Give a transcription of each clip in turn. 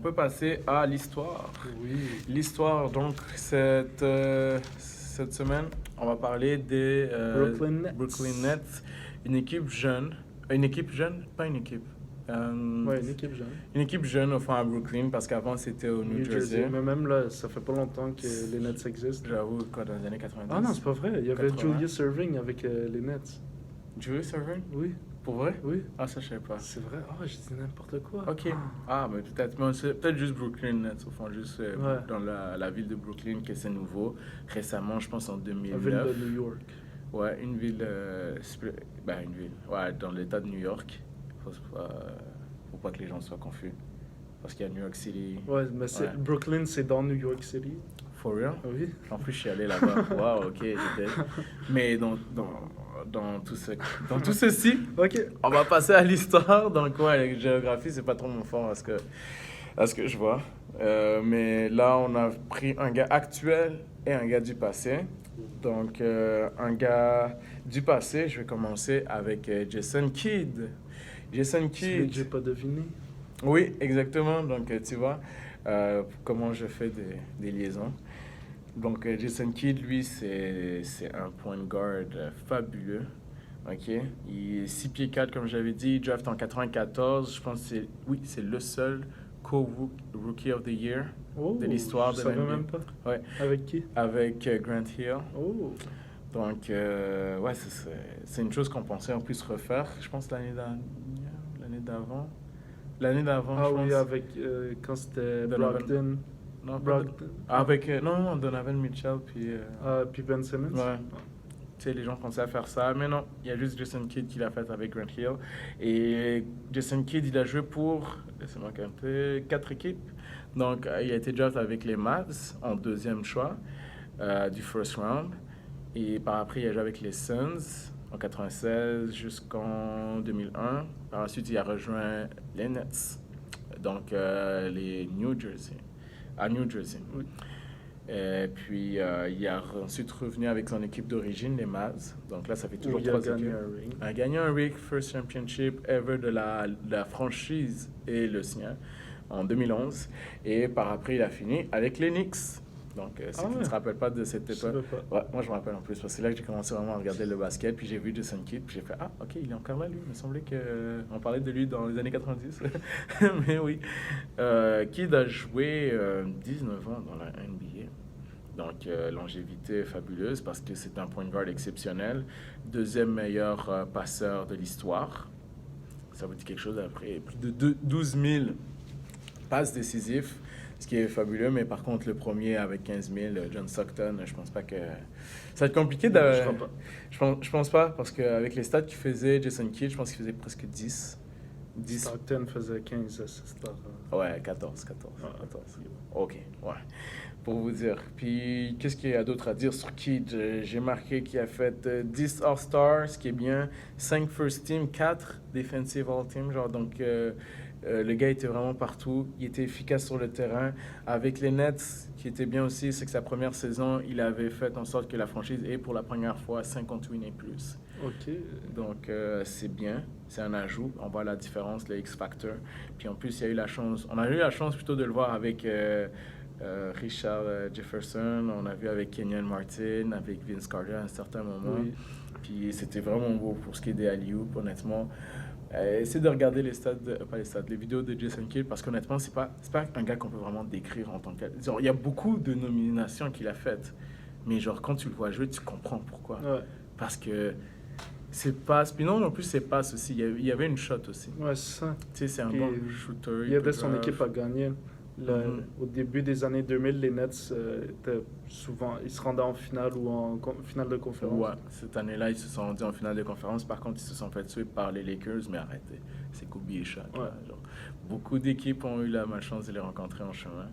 peut passer à l'histoire. Oui. L'histoire, donc, cette semaine, on va parler des Brooklyn Nets. Nets, une équipe jeune. Une équipe jeune? Pas une équipe. Ouais, une équipe jeune. Une équipe jeune, enfin à Brooklyn, parce qu'avant c'était au New Jersey. Mais même là, ça fait pas longtemps que les Nets existent. J'avoue, quoi, dans les années 90. Ah non, c'est pas vrai. Il y avait 80. Julius Erving avec les Nets. Julius Erving? Oui, Pour vrai? oui. Ah, ça, je sais pas. C'est vrai. Oh, j'ai dit n'importe quoi. Ok. Ah, mais peut-être. Mais c'est peut-être juste Brooklyn Nets, au fond, juste Ouais. dans la ville de Brooklyn, que c'est nouveau. Récemment, je pense en La 2009. ville de New York. Ouais, une ville. Une ville. Ouais, dans l'état de New York. Faut pas que les gens soient confus. Parce qu'il y a New York City. Ouais, mais Ouais. Brooklyn, c'est dans New York City. For real? Oui. En plus, je suis allé là-bas. Waouh, ok, j'étais. Mais dans tout ceci, Ok. on va passer à l'histoire. Donc, ouais, la géographie, c'est pas trop mon fort à ce que je vois. Mais là, on a pris un gars actuel et un gars du passé. Donc, un gars du passé, je vais commencer avec Jason Kidd. Jason Celui que Kidd. j'ai pas deviné. Oui, exactement. Donc, tu vois comment je fais des liaisons. Donc, Jason Kidd, lui, c'est un point guard fabuleux. OK? Il est 6 pieds 4, comme j'avais dit. Il draft en 94. Je pense que c'est le seul co-rookie of the year Oh, de l'histoire je de savais l'NBA. même pas. Ouais, Avec qui? avec Grant Hill. Oh. Donc, ouais, c'est une chose qu'on pensait en plus refaire. Je pense l'année d'avant. L'année d'avant, Ah je pense. oui, avec quand c'était Donovan. Brogdon. Non, Brogdon. avec non, Donovan Mitchell, puis Puis Ben Simmons. ouais. Tu sais, les gens pensaient à faire ça, mais non, il y a juste Jason Kidd qui l'a fait avec Grant Hill. Et Jason Kidd, il a joué pour, laissez-moi compter, 4 équipes. Donc, il a été draft avec les Mavs en deuxième choix du first round. Et par après, il a joué avec les Suns en 96 jusqu'en 2001. Par la suite, il a rejoint les Nets, donc les New Jersey, à New Jersey. Oui. Et puis, il a ensuite revenu avec son équipe d'origine, les Mavs. Donc là, ça fait toujours Où il a 3 gagné équipes. un ring. Il a gagné un ring, first championship ever de la franchise et le sien en 2011. Et par après, il a fini avec les Knicks. Donc, si tu ne te rappelles pas de cette Je époque. savais pas. Ouais, moi, je me rappelle en plus, parce que c'est là que j'ai commencé vraiment à regarder le basket. Puis j'ai vu Jason Kidd, puis j'ai fait ah, ok, il est encore là, lui. Il me semblait qu'on parlait de lui dans les années 90. Mais oui. Kidd a joué 19 ans dans la NBA. Donc, longévité fabuleuse parce que c'est un point guard exceptionnel. Deuxième meilleur passeur de l'histoire. Ça vous dit quelque chose après plus de 12 000 passes décisives, ce qui est fabuleux. Mais par contre, le premier avec 15 000, John Stockton, je pense pas que... Ça va être compliqué de... Je crois pas. Je pense pas parce qu'avec les stats qu'il faisait, Jason Kidd, je pense qu'il faisait presque 10. Stockton faisait 15 assists par... Ouais, 14. Ah. 14. Ok, ouais. Pour vous dire. Puis, qu'est-ce qu'il y a d'autre à dire sur Kidd? J'ai marqué qu'il a fait 10 All-Stars, ce qui est bien. 5 First Team, 4 Defensive All-Team. Genre, donc, le gars était vraiment partout. Il était efficace sur le terrain. Avec les Nets, qui était bien aussi, c'est que sa première saison, il avait fait en sorte que la franchise ait pour la première fois 50 wins et plus. Ok. Donc, c'est bien. C'est un ajout. On voit la différence, le X-Factor. Puis en plus, il y a eu la chance... On a eu la chance plutôt de le voir avec... Richard Jefferson, on a vu avec Kenyon Martin, avec Vince Carter à un certain moment. Oui. Puis c'était vraiment beau pour ce qui est des alley-oops, honnêtement. Essayez de regarder les vidéos de Jason Kidd parce qu'honnêtement, c'est pas un gars qu'on peut vraiment décrire en tant que tel. Genre, il y a beaucoup de nominations qu'il a faites, mais genre quand tu le vois jouer, tu comprends pourquoi. Ouais. Parce que c'est pas... Puis non plus, c'est passe aussi. Il y avait une shot aussi. Ouais, c'est ça. Tu sais, c'est un Puis, bon shooter. Il aidait peut son drive. équipe à gagner. Au début des années 2000, les Nets étaient souvent, ils se rendaient en finale ou en finale de conférence. Ouais, cette année-là, ils se sont rendus en finale de conférence. Par contre, ils se sont fait tuer par les Lakers, mais arrêtez, c'est Kobe et Shaq. Ouais. Genre, beaucoup d'équipes ont eu la malchance de les rencontrer en chemin.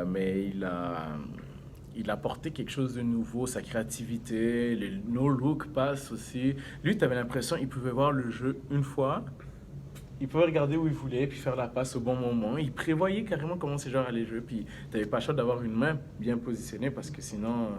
Mais il a apporté quelque chose de nouveau, sa créativité, le no-look pass aussi. Lui, tu avais l'impression qu'il pouvait voir le jeu une fois, il pouvait regarder où il voulait, puis faire la passe au bon moment. Il prévoyait carrément comment ces joueurs allaient jouer, puis tu n'avais pas le choix d'avoir une main bien positionnée, parce que sinon,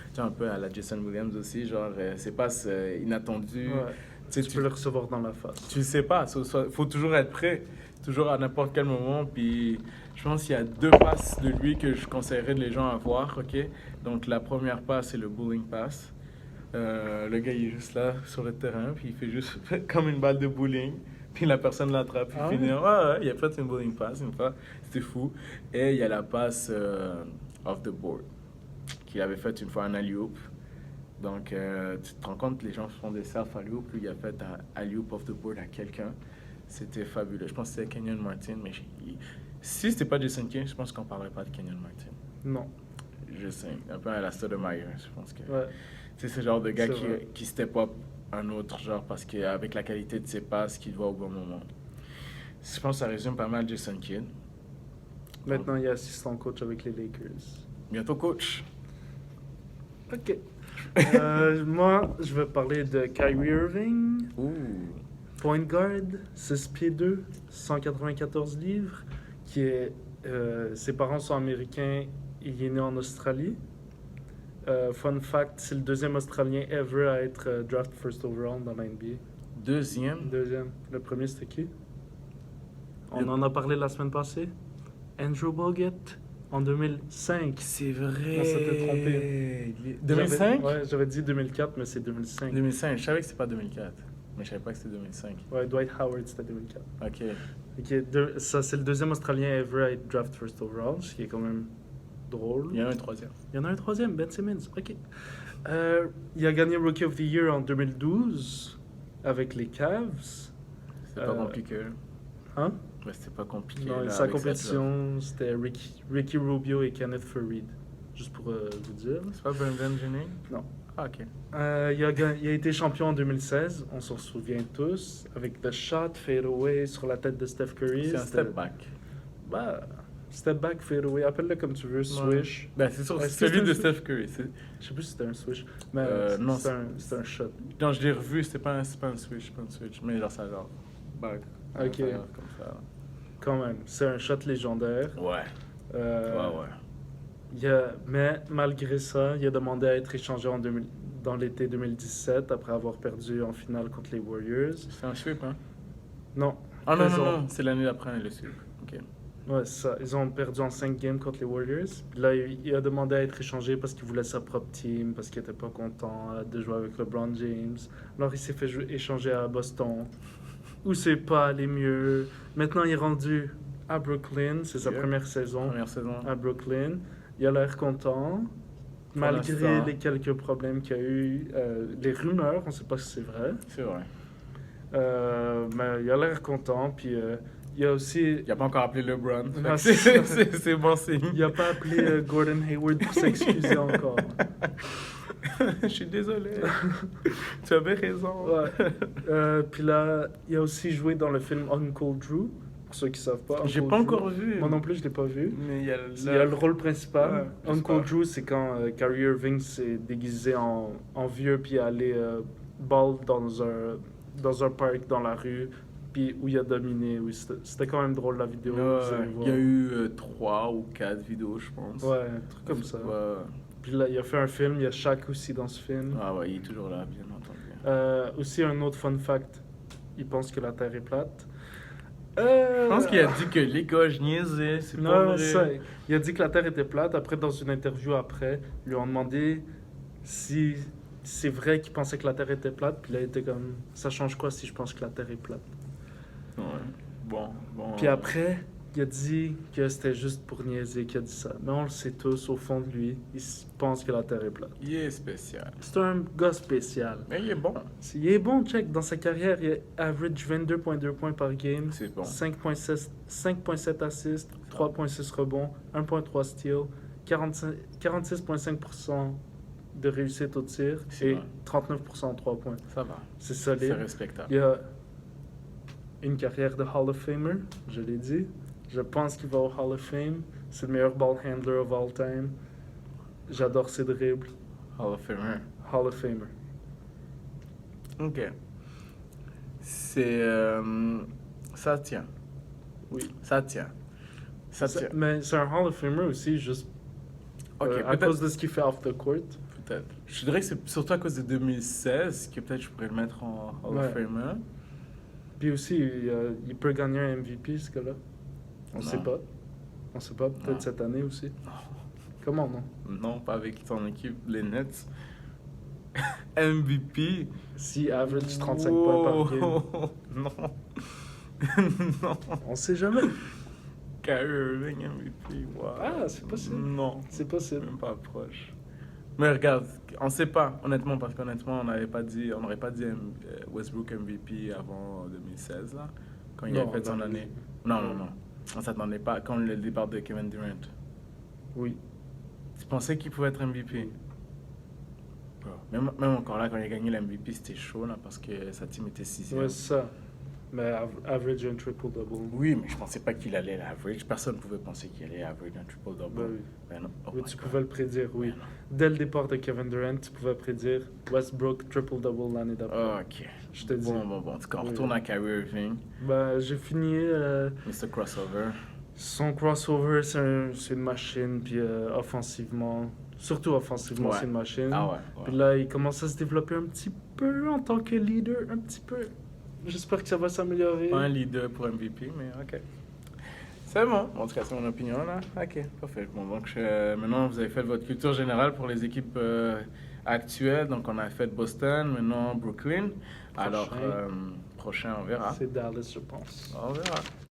tu sais, un peu à la Jason Williams aussi, genre, ces passes inattendues. Ouais. Tu peux le recevoir dans la face. Tu sais pas, faut toujours être prêt. toujours à n'importe quel moment. Puis je pense qu'il y a 2 passes de lui que je conseillerais les gens à voir, ok? Donc la première passe, c'est le bowling pass. Le gars, il est juste là sur le terrain, puis il fait juste comme une balle de bowling. Puis la personne l'attrape, puis Ah finit. ouais? Ouais, il a fait une bowling pass une fois. C'était fou. Et il y a la passe off the board, qu'il avait fait une fois en alley-oop. Donc, tu te rends compte, les gens font des self alley-oop. Lui, il a fait un alley-oop off the board à quelqu'un. C'était fabuleux. Je pense que c'était Kenyon Martin, mais si c'était pas Jason King, je pense qu'on parlerait pas de Kenyon Martin. Non. Je sais, un peu à la Stoudemire, je pense que... Ouais. C'est ce genre de gars C'est vrai. qui step up un autre genre parce qu'avec la qualité de ses passes, qu'il voit au bon moment. Je pense que ça résume pas mal Jason Kidd. Maintenant, il est assistant coach avec les Lakers. Bientôt coach. Ok. Moi, je vais parler de Kyrie Irving, Ouh. point guard, 6 pieds 2, 194 livres, qui est... ses parents sont américains, il est né en Australie. Fun fact, c'est le deuxième Australien ever à être draft first overall dans la NBA. Deuxième. Deuxième. Le premier, c'était qui? On en a parlé la semaine passée. Andrew Bogut, en 2005. C'est vrai. On s'était trompé. 2005? Ouais, j'avais dit 2004, mais c'est 2005. 2005. Je savais que c'était pas 2004. Mais je savais pas que c'était 2005. Ouais, Dwight Howard, c'était 2004. Ok. Ok, ça, c'est le deuxième Australien ever à être draft first overall, ce qui est quand même drôle. Il y en a un troisième. Il y en a un troisième, Ben Simmons. Ok. Il a gagné Rookie of the Year en 2012 avec les Cavs. C'était pas compliqué. Hein? Ouais, c'était pas compliqué. Non, là, sa avec cette draft. compétition, c'était Ricky Rubio et Kenneth Faried. Juste pour vous dire. C'est pas Brandon Jennings? Non. Ah, ok. Il a été champion en 2016, on s'en souvient tous, avec The Shot, Fade Away sur la tête de Steph Curry. C'est un C'était- step back. Bah, step back, fade away, appelle-le comme tu veux, swish. Ben, c'est sûr, Ouais, c'est c'est celui de un- Steph Curry. Je sais plus si c'était un switch, mais Non, c'est un shot. Non, je l'ai revu, c'est pas un switch, pas un switch, mais genre ça genre back. Ok. Ça, genre, comme ça. Quand même, c'est un shot légendaire. Ouais. Euh, Ouais. Mais malgré ça, il a demandé à être échangé dans l'été 2017 après avoir perdu en finale contre les Warriors. C'est un sweep, hein? Non. Ah non, Ils non, ont- non, c'est l'année d'après le sweep. Ok. Ouais, c'est ça. Ils ont perdu en 5 games contre les Warriors. Puis là, il a demandé à être échangé parce qu'il voulait sa propre team, parce qu'il était pas content de jouer avec LeBron James. Alors, il s'est fait échanger à Boston, où c'est pas allé mieux. Maintenant, il est rendu à Brooklyn. C'est sa Yeah. première saison Première saison. à Brooklyn. Il a l'air content, Pour malgré l'instant. les quelques problèmes qu'il y a eu. Les rumeurs, on sait pas si c'est vrai. C'est vrai. Mais il a l'air content. Puis il y a aussi... Il a pas encore appelé LeBron. Fait Non, que c'est ça. c'est bon signe. Il a pas appelé Gordon Hayward pour s'excuser encore. Je suis désolé. Tu avais raison. Ouais. Puis là, il a aussi joué dans le film Uncle Drew, pour ceux qui savent pas. J'ai Uncle pas Drew. encore vu. Moi non plus, je l'ai pas vu. Mais il y a Il y a le rôle principal. Ouais, je sais Uncle pas. Drew, c'est quand Kyrie Irving s'est déguisé en vieux puis allé ball dans un parc dans la rue, puis où il a dominé. Oui, c'était quand même drôle la vidéo. Ouais, vous allez il y a voir. eu 3 ou 4 vidéos, je pense. Ouais, un truc comme ça. Ouais. Puis là, il a fait un film, il y a Shaq aussi dans ce film. Ah ouais, il est toujours là, bien entendu. Aussi, un autre fun fact, il pense que la Terre est plate. Je pense qu'il a dit que les gars, je niaisais, c'est pas Non, vrai. ça, il a dit que la Terre était plate. Après, dans une interview après, ils lui ont demandé si c'est vrai qu'il pensait que la Terre était plate. Puis là, il était comme, ça change quoi si je pense que la Terre est plate? Ouais. Bon. Puis après, il a dit que c'était juste pour niaiser qu'il a dit ça. Mais on le sait tous, au fond de lui, il pense que la Terre est plate. Il est spécial. C'est un gars spécial. Mais il est bon. Il est bon, check. Dans sa carrière, il average 22,2 points par game. C'est bon. 5,7 assists, 3,6 rebonds, 1,3 steals, 46,5% de réussite au tir C'est et vrai. 39% en 3 points. Ça va. C'est C'est solide. respectable. Il a une carrière de Hall of Famer, je l'ai dit. Je pense qu'il va au Hall of Fame. C'est le meilleur ball handler of all time. J'adore ses dribbles. Hall of Famer. Hall of Famer. Ok. C'est. Ça tient. Oui. Ça tient. Ça tient. Mais c'est un Hall of Famer aussi, juste Ok, à peut-être. cause de ce qu'il fait off the court. Peut-être. Je dirais que c'est surtout à cause de 2016 que peut-être je pourrais le mettre en Hall Ouais. of Famer. Puis aussi, il peut gagner un MVP, ce gars-là. On Non. sait pas. On sait pas, peut-être Non. cette année aussi. Comment non? Non, pas avec son équipe, les Nets. MVP. Si average 35 points par game. Wow. Non. Non. On sait jamais. Kyrie Irving MVP. Wow. Ah, c'est possible. Non. C'est possible. Même pas proche. Mais regarde, on sait pas, honnêtement, parce qu'honnêtement, on n'aurait pas dit Westbrook MVP avant 2016, là, quand il Non, avait fait son non, année. Non. On s'attendait pas quand le départ de Kevin Durant. Oui. Tu pensais qu'il pouvait être MVP? Bro, même encore là, quand il a gagné l'MVP, c'était chaud, là, parce que sa team était 6e. Ouais, c'est ça. Mais average un triple-double. Oui, mais je pensais pas qu'il allait l'average. Personne ne pouvait penser qu'il allait average un triple-double. Ben oui. Ben non. Oh Oui, my tu God. pouvais le prédire, oui. Ben non. Dès le départ de Kevin Durant, tu pouvais prédire Westbrook triple-double l'année d'après. Ok. Je te dis. Bon. En tout cas, on Oui. retourne à Kyrie Irving, Ben, j'ai fini. Mr. Crossover. Son crossover, c'est une machine. Puis offensivement, surtout offensivement, Ouais. c'est une machine. Ah ouais. Puis là, il commence à se développer un petit peu en tant que leader, un petit peu. J'espère que ça va s'améliorer. Pas un leader pour MVP, mais ok. C'est bon. En tout cas, c'est mon opinion, là. Ok, parfait. Bon, donc, maintenant, vous avez fait votre culture générale pour les équipes actuelles. Donc, on a fait Boston, maintenant Brooklyn. Alors, prochain, on verra. C'est Dallas, je pense. On verra.